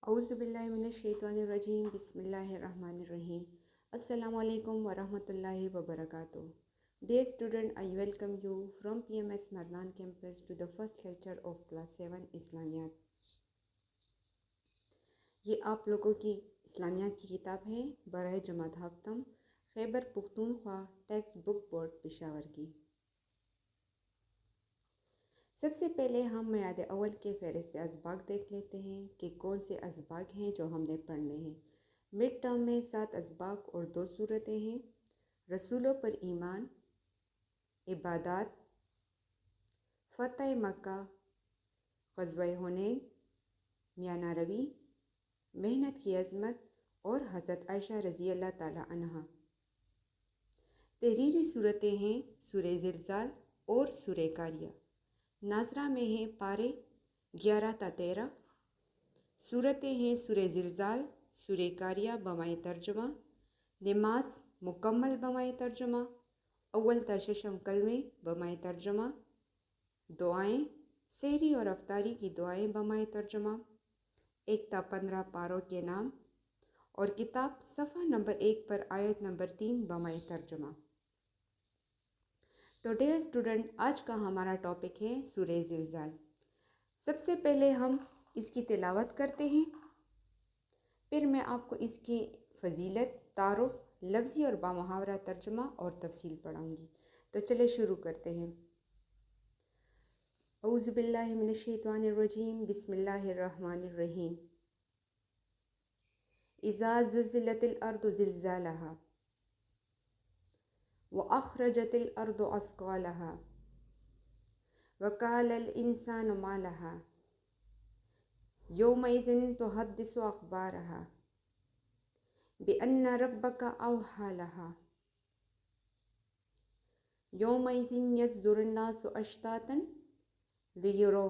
औज़ुबिल्लाहिमिनश्शैतानिर्रजीम बिस्मिल्लाहिर्रहमानिर्रहीम अस्सलामु अलैकुम वरहमतुल्लाहि वबरकातुह. Dear student, I welcome you from PMS Madnan campus to the first lecture of class 7 इस्लामियात. ये आप लोगों की इस्लामियात की किताब है बरह जमात हफ्तम Khyber Pakhtunkhwa text book board Peshawar की. सबसे पहले हम मियाद अव्वल के फ़हरिस्त असबाग देख लेते हैं कि कौन से असबाग हैं जो हमने पढ़ने हैं. मिड टर्म में 7 असबाग और 2 सूरतें हैं. रसूलों पर ईमान, इबादात, फ़तह मक्का, ग़ज़वा हुनैन, मियाँ रवी, मेहनत की अज़मत और हज़रत आयशा रज़ी अल्लाह ताला अन्हा. तहरीरी सूरतें हैं सूरह ज़िलज़ाल और सूरह कारिया. नाज़रा में हैं पारे 11 ता 13. सूरतें हैं सूरह ज़िलज़ाल, सूरह कारिया बमाए तर्जुमा, नमाज मुकम्मल बमाए तर्जुमा, अव्वल ता शशम कलमे बमाए तर्जुमा, दुआएं सहरी और अफ्तारी की दुआएं बमाए तर्जुमा, 1 ता 15 पारों के नाम और किताब सफ़ा नंबर 1 पर आयत नंबर 3 बमाए तर्जुमा. तो डियर स्टूडेंट, आज का हमारा टॉपिक है सूरह ज़िलज़ाल. सबसे पहले हम इसकी तिलावत करते हैं, फिर मैं आपको इसकी फ़जीलत, तारुफ, लफ्ज़ी और बामुहावरा तर्जुमा और तफसील पढ़ाऊँगी. तो चले शुरू करते हैं. औज़ुबिल्लाहि मिनश्शैतानिर्रजीम बिस्मिल्लाहिर्रहमानिर्रहीम. इज़ा ज़ुल्ज़िलतिल अर्दु ज़िलज़ालहा व अख़रजतिल अर्दु अस्क़ालहा व क़ालल इंसानु मा लहा यौमइज़िन तुहद्दिसु अख़बारहा बिअन्न रब्बका अवहा लहा यौमइज़िन यस्दुरुन नासु अश्तातन लियुरौ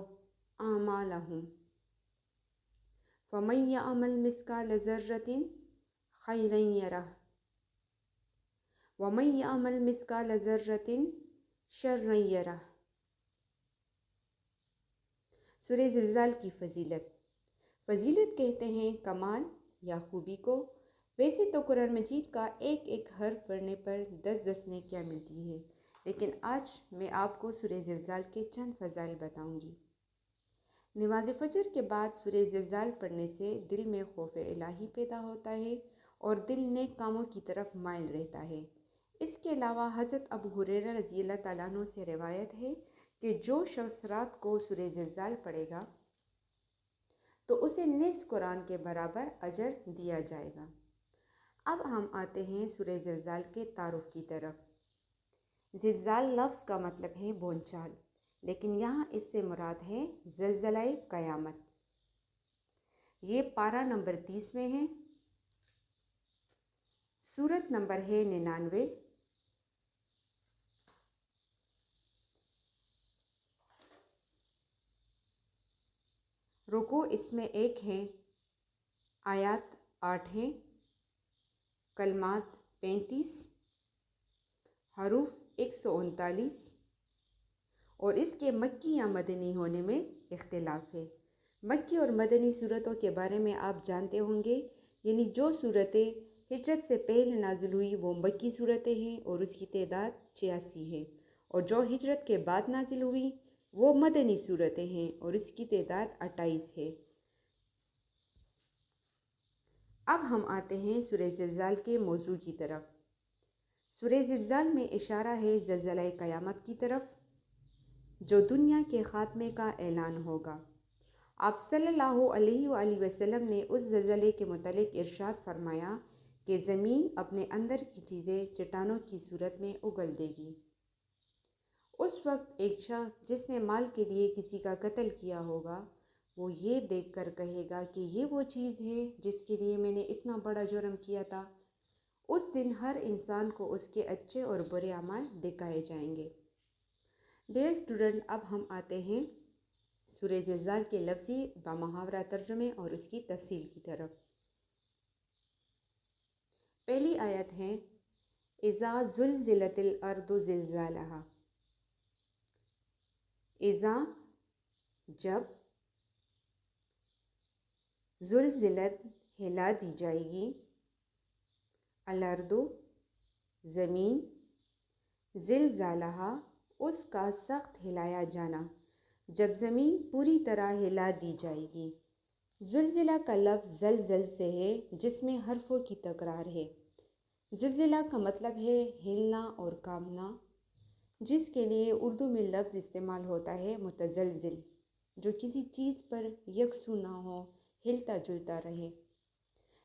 आमालहुम फ़मन यअमल मिस्काल ज़र्रतिन खैरन यरह वमन यअमल मिस्काल ज़र्रतिन शर्रन यरह. सूरह ज़िलज़ाल की फ़जीलत. फ़जीलत कहते हैं कमाल या खूबी को. वैसे तो कुरान मजीद का एक एक हर्फ पढ़ने पर 10-10 नेकियां मिलती है, लेकिन आज मैं आपको सूरह ज़िलज़ाल के चंद फ़ज़ाइल बताऊंगी. नमाज़ फ़जर के बाद सूरह ज़िलज़ाल पढ़ने से दिल में खौफ इलाही पैदा होता है और दिल नेक कामों की तरफ माइल रहता है. इसके अलावा हज़रत अबू हुरैरा रज़ी अल्लाह ताला अन्हु से रिवायत है कि जो शख्स रात को सूरह ज़िलज़ाल पढ़ेगा तो उसे निस्फ़ कुरान के बराबर अजर दिया जाएगा. अब हम आते हैं सूरह ज़िलज़ाल के तारुफ की तरफ. ज़िलज़ाल लफ्ज़ का मतलब है बोंचाल, लेकिन यहाँ इससे मुराद है ज़लज़लाए क़यामत. ये पारा नंबर 30 में है. सूरत नंबर है 99. रुकू इसमें 1 है, आयात 8 हैं, कलमात 35, हरूफ 139 और इसके मक्की या मदनी होने में इख्तिलाफ है. मक्की और मदनी सूरतों के बारे में आप जानते होंगे, यानी जो सूरतें हिजरत से पहले नाजिल हुई वो मक्की सूरतें हैं और उसकी तादाद 86 है, और जो हिजरत के बाद नाजिल हुई वो मदनी सूरतें हैं और इसकी तादाद 28 है. अब हम आते हैं सूरह ज़िलज़ाल के मौजू की तरफ. सूरह ज़िलज़ाल में इशारा है ज़लज़ला क़यामत की तरफ, जो दुनिया के ख़ात्मे का ऐलान होगा. आप सल्लल्लाहु अलैहि वसल्लम ने उस ज़लज़ले के मुतल्लिक़ इरशाद फरमाया कि ज़मीन अपने अंदर की चीज़ें चट्टानों की सूरत में उगल देगी. उस वक्त एक शख्स जिसने माल के लिए किसी का कत्ल किया होगा, वो ये देखकर कहेगा कि ये वो चीज़ है जिसके लिए मैंने इतना बड़ा जुर्म किया था. उस दिन हर इंसान को उसके अच्छे और बुरे अमाल दिखाए जाएंगे. डियर स्टूडेंट, अब हम आते हैं सूरह ज़िलज़ाल के लफ्ज़ी बामुहावरा तर्जुमे और उसकी तफसील की तरफ. पहली आयत है इज़ा ज़ुल्ज़िलतिल अर्दु ज़िलज़ालहा. इज़ा जब, زلزلت ہلا دی جائے گی، الارض زمین، زلزالہا اس کا سخت ہلایا جانا، جب زمین پوری طرح ہلا دی جائے گی۔ زلزلہ کا لفظ زلزل سے ہے جس میں حرفوں کی تکرار ہے۔ زلزلہ کا مطلب ہے ہلنا اور کانپنا، جس کے لیے اردو میں لفظ استعمال ہوتا ہے متزلزل، جو کسی چیز پر یکسو نہ ہو، ہلتا جلتا رہے۔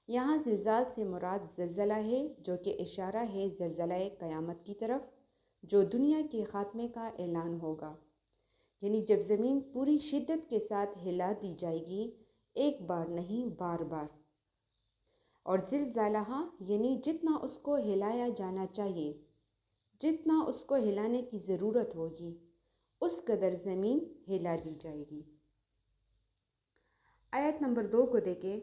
یہاں زلزال سے مراد زلزلہ ہے، جو کہ اشارہ ہے زلزلہ قیامت کی طرف، جو دنیا کے خاتمے کا اعلان ہوگا، یعنی جب زمین پوری شدت کے ساتھ ہلا دی جائے گی، ایک بار نہیں بار بار۔ اور زلزالہا یعنی جتنا اس کو ہلایا جانا چاہیے، جتنا اس کو ہلانے کی ضرورت ہوگی، اس قدر زمین ہلا دی جائے گی۔ آیت نمبر 2 کو دیکھیں،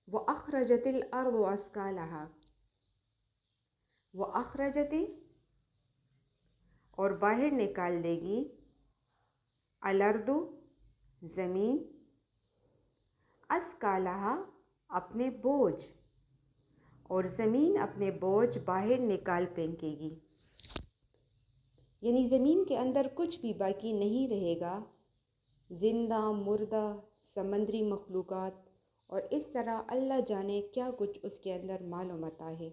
وَأَخْرَجَتِ الْأَرْضُ أَثْقَالَهَا، وَأَخْرَجَتِ اور باہر نکال دے گی، الارض زمین، اثقالہا اپنے بوجھ، اور زمین اپنے بوجھ باہر نکال پھینکے گی، یعنی زمین کے اندر کچھ بھی باقی نہیں رہے گا، زندہ مردہ سمندری مخلوقات، اور اس طرح اللہ جانے کیا کچھ اس کے اندر مال و متاع ہے۔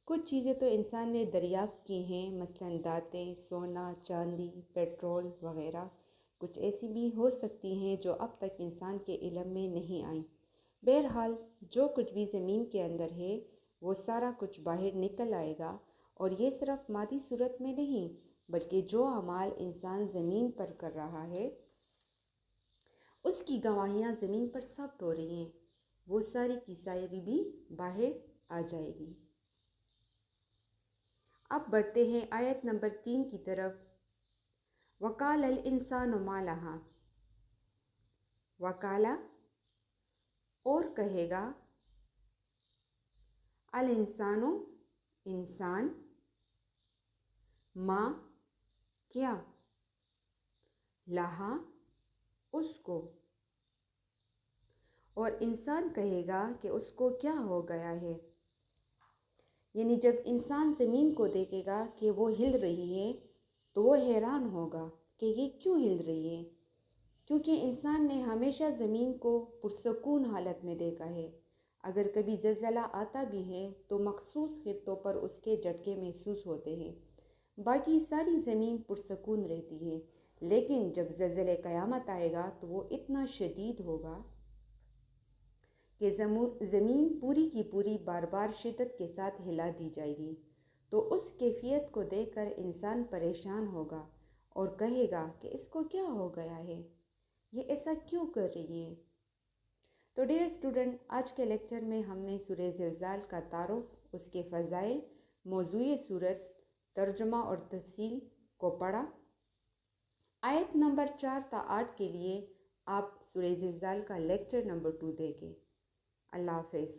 کچھ چیزیں تو انسان نے دریافت کی ہیں، مثلاً دانتیں، سونا، چاندی، پیٹرول وغیرہ۔ کچھ ایسی بھی ہو سکتی ہیں جو اب تک انسان کے علم میں نہیں آئیں۔ بہرحال جو کچھ بھی زمین کے اندر ہے وہ سارا کچھ باہر نکل آئے گا، اور یہ صرف مادی صورت میں نہیں بلکہ جو اعمال انسان زمین پر کر رہا ہے اس کی گواہیاں زمین پر ثبت ہو رہی ہیں، وہ ساری کی ساری بھی باہر آ جائے گی۔ اب بڑھتے ہیں آیت نمبر 3 کی طرف، وَقَالَ الْإِنسَانُ مَا لَهَا، وَقَالَ اور کہے گا، الانسان انسان، ما کیا، لہا اس کو، اور انسان کہے گا کہ اس کو کیا ہو گیا ہے۔ یعنی جب انسان زمین کو دیکھے گا کہ وہ ہل رہی ہے تو وہ حیران ہوگا کہ یہ کیوں ہل رہی ہے، کیونکہ انسان نے ہمیشہ زمین کو پرسکون حالت میں دیکھا ہے۔ اگر کبھی زلزلہ آتا بھی ہے تو مخصوص خطوں پر اس کے جھٹکے محسوس ہوتے ہیں، باقی ساری زمین پرسکون رہتی ہے، لیکن جب زلزلہ قیامت آئے گا تو وہ اتنا شدید ہوگا کہ زمین پوری کی پوری بار بار شدت کے ساتھ ہلا دی جائے گی، تو اس کیفیت کو دیکھ کر انسان پریشان ہوگا اور کہے گا کہ اس کو کیا ہو گیا ہے، یہ ایسا کیوں کر رہی ہے۔ تو ڈیئر اسٹوڈنٹ، آج کے لیکچر میں ہم نے سورہ زلزال کا تعارف، اس کے فضائل، موضوع صورت، ترجمہ اور تفصیل کو پڑھا۔ آیت نمبر 4 تا 8 کے لیے آپ سورہ زلزال کا لیکچر نمبر 2 دیکھیں۔ اللہ حافظ۔